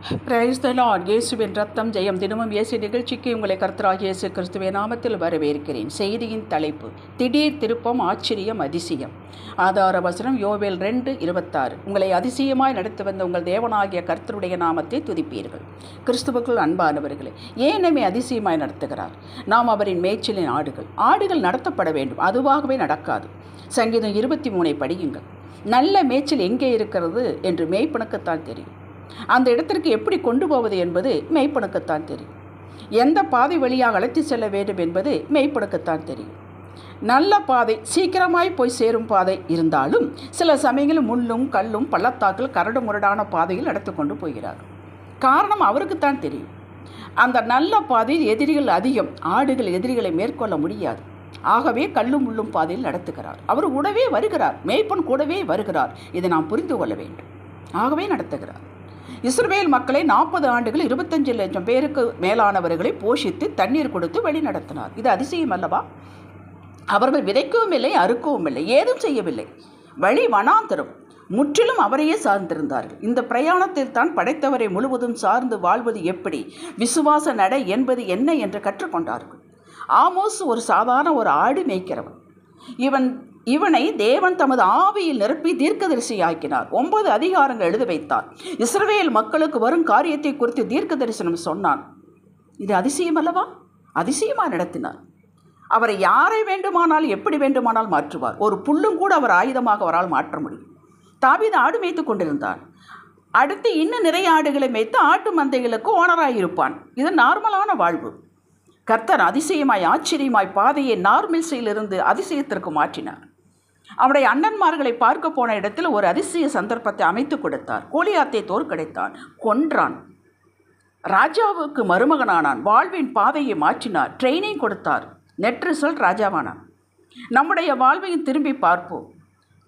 Praise the Lord. இயேசுவின் ரத்தம் ஜெயம். தினமும் இயேசு நிகழ்ச்சிக்கு உங்களை கர்த்தராகிய இயேசு கிறிஸ்துவின் நாமத்தில் வரவேற்கிறேன். செய்தியின் தலைப்பு: திடீர் திருப்பம், ஆச்சரியம், அதிசயம். ஆதார வசனம் யோவேல் 2:26. உங்களை அதிசயமாய் நடத்தி வந்த உங்கள் தேவனாகிய கர்த்தருடைய நாமத்தை துதிப்பீர்கள். கிறிஸ்துவுக்குள் அன்பானவர்களே, ஏன் நம்மை அதிசயமாய் நடத்துகிறார்? நாம் அவரின் மேய்ச்சலின் ஆடுகள் நடத்தப்பட வேண்டும், அதுவாகவே நடக்காது. சங்கீதம் 23 படியுங்கள். நல்ல மேய்ச்சல் எங்கே இருக்கிறது என்று மேய்ப்பனுக்குத்தான் தெரியும். அந்த இடத்திற்கு எப்படி கொண்டு போவது என்பது மேய்ப்பனுக்குத்தான் தெரியும். எந்த பாதை வழியாக அழைத்து செல்ல வேண்டும் என்பது மேய்ப்பனுக்குத்தான் தெரியும். நல்ல பாதை, சீக்கிரமாய் போய் சேரும் பாதை இருந்தாலும் சில சமயங்களில் முள்ளும் கல்லும் பள்ளத்தாக்கில் கரடு முரடான பாதையில் நடத்தி கொண்டு போகிறார். காரணம் அவருக்குத்தான் தெரியும். அந்த நல்ல பாதையில் எதிரிகள் அதிகம், ஆடுகள் எதிரிகளை மேற்கொள்ள முடியாது. ஆகவே கல்லும் முள்ளும் பாதையில் நடத்துகிறார். அவர் கூடவே வருகிறார், மேய்ப்பன் கூடவே வருகிறார். இதை நாம் புரிந்து கொள்ள வேண்டும். ஆகவே நடத்துகிறார். இஸ்ரவேல் மக்களை 40 ஆண்டுகள் 25 லட்சம் பேருக்கு மேலானவர்களை போஷித்து தண்ணீர் கொடுத்து வழி நடத்தினார். இது அதிசயம் அல்லவா? அவர்கள் விதைக்கவும் இல்லை, அறுக்கவும் இல்லை, ஏதும் செய்யவில்லை. வழி வனாந்தரம், முற்றிலும் அவரையே சார்ந்திருந்தார்கள். இந்த பிரயாணத்தில் தான் படைத்தவரை முழுவதும் சார்ந்து வாழ்வது எப்படி, விசுவாச நடை என்பது என்ன என்று கற்றுக்கொண்டார்கள். ஆமோஸ் ஒரு சாதாரண ஆடு மேய்க்கிறவன். இவனை தேவன் தமது ஆவியில் நிரப்பி தீர்க்கதரிசியாக்கினார். 9 அதிகாரங்கள் எழுத வைத்தார். இஸ்ரவேல் மக்களுக்கு வரும் காரியத்தை குறித்து தீர்க்க தரிசனம் சொன்னான். இது அதிசயம் அல்லவா? அதிசயமாக நடத்தினார். அவரை யாரை வேண்டுமானால் எப்படி வேண்டுமானால் மாற்றுவார். ஒரு புல்லும் கூட அவர் ஆயுதமாக அவரால் மாற்ற முடியும். தாவீது ஆடு மேய்த்து கொண்டிருந்தான். அடுத்து இன்னும் நிறைய ஆடுகளை மேய்த்து ஆட்டு மந்தைகளுக்கு ஓனராயிருப்பான். இது நார்மலான வாழ்வு. கர்த்தர் அதிசயமாய் ஆச்சரியமாய் பாதையை நார்மல்ஸிலிருந்து அதிசயத்திற்கு மாற்றினார். அவருடைய அண்ணன்மார்களை பார்க்க போன இடத்தில் ஒரு அதிசய சந்தர்ப்பத்தை அமைத்து கொடுத்தார். கோலியாத்தை தோற்கடித்தான், கொன்றான், ராஜாவுக்கு மருமகனானான், வாழ்வின் பாதையை மாற்றினார், ட்ரெயினிங் கொடுத்தார். நெட் ரிசல்ட் ராஜாவானான். நம்முடைய வாழ்வையும் திரும்பி பார்ப்போம்.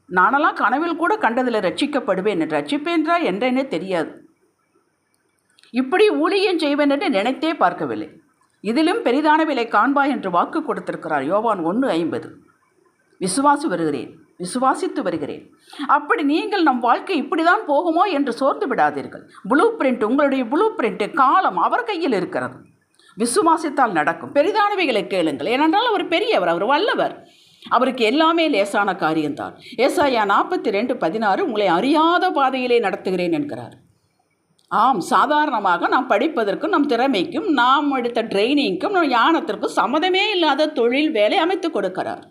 நானெல்லாம் கனவில் கூட கண்டதில் ரட்சிக்கப்படுவேன், ரட்சிப்பேன்றா என்றே தெரியாது. இப்படி ஊழியம் செய்வேன் என்று நினைத்தே பார்க்கவில்லை. இதிலும் பெரிதான விலை காண்பாய் என்று வாக்கு கொடுத்திருக்கிறார். யோவான் 1:50. விசுவாசித்து வருகிறேன். அப்படி நீங்கள் நம் வாழ்க்கை இப்படிதான் போகுமோ என்று சோர்ந்து விடாதீர்கள். உங்களுடைய ப்ளூ பிரிண்ட் காலம் அவர் கையில் இருக்கிறது. விசுவாசித்தால் நடக்கும். பெரிதானவைகளை கேளுங்கள். ஏனென்றால் அவர் பெரியவர், அவர் வல்லவர். அவருக்கு எல்லாமே லேசான காரியம்தான். ஏசாயா 42:16 உங்களை அறியாத பாதையிலே நடத்துகிறேன் என்கிறார். ஆம், சாதாரணமாக நாம் படிப்பதற்கும் நம் திறமைக்கும் நாம் எடுத்த ட்ரைனிங்க்கும் நம் ஞானத்திற்கும் சம்மதமே இல்லாத தொழில் வேலை அமைத்து கொடுக்கிறார்.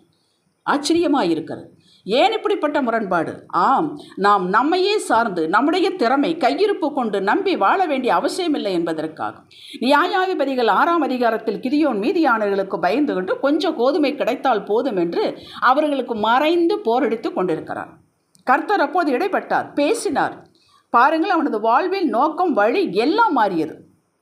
ஆச்சரியமாக இருக்கிறது. ஏன் இப்படிப்பட்ட முரண்பாடு? ஆம், நாம் நம்மையே சார்ந்து நம்முடைய திறமை கையிருப்பு கொண்டு நம்பி வாழ வேண்டிய அவசியமில்லை என்பதற்காக. நியாயாதிபதிகள் 6ஆம் அதிகாரத்தில் கிதியோன் மீதியானவர்களுக்கு பயந்து கொண்டு கொஞ்சம் கோதுமை கிடைத்தால் போதும் என்று அவர்களுக்கு மறைந்து போரடித்து கொண்டிருக்கிறார். கர்த்தர் அப்போது இடைப்பட்டார், பேசினார். பாருங்கள், அவனது வாழ்வில் நோக்கம், வழி எல்லாம் மாறியது.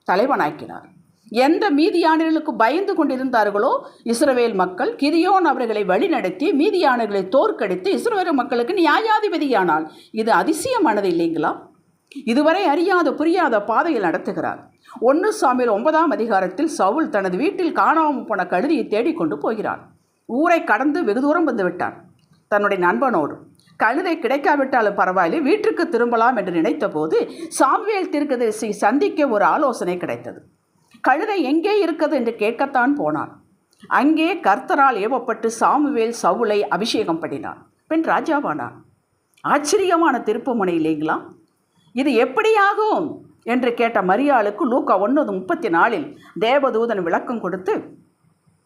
தலைவனாக்கினார். எந்த மீதியானர்களுக்கு பயந்து கொண்டிருந்தார்களோ இஸ்ரவேல் மக்கள், கிதியோன் அவர்களை வழிநடத்தி மீதியானர்களை தோற்கடித்து இஸ்ரவேல் மக்களுக்கு நியாயாதிபதியானால். இது அதிசயமானது இல்லைங்களா? இதுவரை அறியாத புரியாத பாதையில் நடத்துகிறார். 1 சாமுவேல் 9ஆம் அதிகாரத்தில் சவுல் தனது வீட்டில் காணாமல் போன கழுதியை தேடிக்கொண்டு போகிறான். ஊரை கடந்து வெகு தூரம் வந்து விட்டான் தன்னுடைய நண்பனோடு. கழுதை கிடைக்காவிட்டாலும் பரவாயில்லை, வீட்டிற்கு திரும்பலாம் என்று நினைத்த போது சாமுவேல் தீர்க்கதரிசி சந்திக்க ஒரு ஆலோசனை கிடைத்தது. கழுதை எங்கே இருக்கிறது என்று கேட்கத்தான் போனான். அங்கே கர்த்தரால் ஏவப்பட்டு சாமுவேல் சவுலை அபிஷேகம் பண்ணினான். பின் ராஜாவானான். ஆச்சரியமான திருப்புமுனை இல்லைங்களா? இது எப்படியாகும் என்று கேட்ட மரியாளுக்கு லூக்கா 1:34 தேவதூதன் விளக்கம் கொடுத்து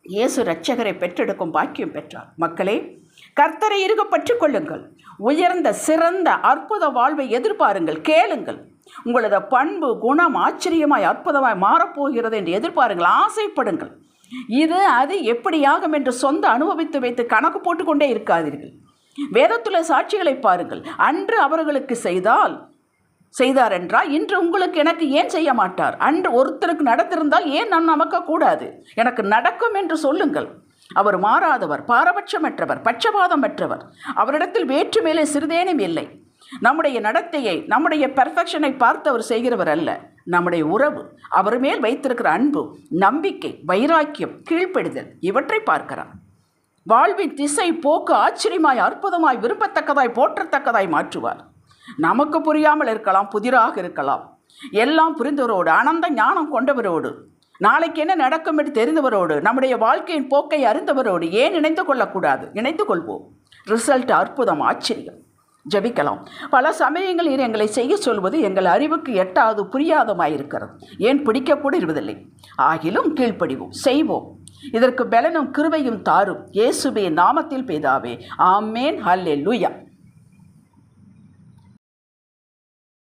இயேசு இரட்சகரை பெற்றெடுக்கும் பாக்கியம் பெற்றார். மக்களே, கர்த்தரை இறுக பற்றி கொள்ளுங்கள். உயர்ந்த சிறந்த அற்புத வாழ்வை எதிர்பாருங்கள், கேளுங்கள். உங்களது பண்பு குணம் ஆச்சரியமாய் அற்புதமாய் மாறப்போகிறது என்று எதிர்பாருங்கள், ஆசைப்படுங்கள். இது அது எப்படியாகும் என்று சொந்த அனுபவித்து வைத்து கணக்கு போட்டுக்கொண்டே இருக்காதீர்கள். வேதத்துள்ள சாட்சிகளை பாருங்கள். அன்று அவர்களுக்கு செய்தார் என்றால் இன்று உங்களுக்கு எனக்கு ஏன் செய்ய மாட்டார்? அன்று ஒருத்தருக்கு நடத்திருந்தால் ஏன் நான் நமக்கக்கூடாது? எனக்கு நடக்கும் என்று சொல்லுங்கள். அவர் மாறாதவர், பாரபட்சமற்றவர், பட்சபாதமற்றவர். அவரிடத்தில் வேற்று மேலே சிறிதேனும் இல்லை. நம்முடைய நடத்தையை, நம்முடைய பெர்ஃபெக்ஷனை பார்த்து அவர் செய்கிறவர் அல்ல. நம்முடைய உறவு, அவர் மேல் வைத்திருக்கிற அன்பு, நம்பிக்கை, வைராக்கியம், கீழ்ப்படிதல் இவற்றை பார்க்கிறார். வாழ்வின் திசை போக்கு ஆச்சரியமாய் அற்புதமாய் விரும்பத்தக்கதாய் போற்றத்தக்கதாய் மாற்றுவார். நமக்கு புரியாமல் இருக்கலாம், புதிராக இருக்கலாம். எல்லாம் புரிந்தவரோடு, அனந்த ஞானம் கொண்டவரோடு, நாளைக்கு என்ன நடக்கும் என்று தெரிந்தவரோடு, நம்முடைய வாழ்க்கையின் போக்கை அறிந்தவரோடு ஏன் இணைந்து கொள்ளக்கூடாது? இணைந்து கொள்வோம். ரிசல்ட் அற்புதம், ஆச்சரியம். ஜபிக்கலாம். பல சமயங்களில் எங்களை செய்ய சொல்வது எங்கள் அறிவுக்கு எட்டாவது புரியாதமாயிருக்கிறது. ஏன் பிடிக்கக்கூட இருவதில்லை. ஆகிலும் கீழ்ப்படிவோம், செய்வோம். இதற்கு பலனும் கிருபையும் தாரும். இயேசுவே நாமத்தில் பிதாவே. ஆமேன். ஹல்லேலூயா.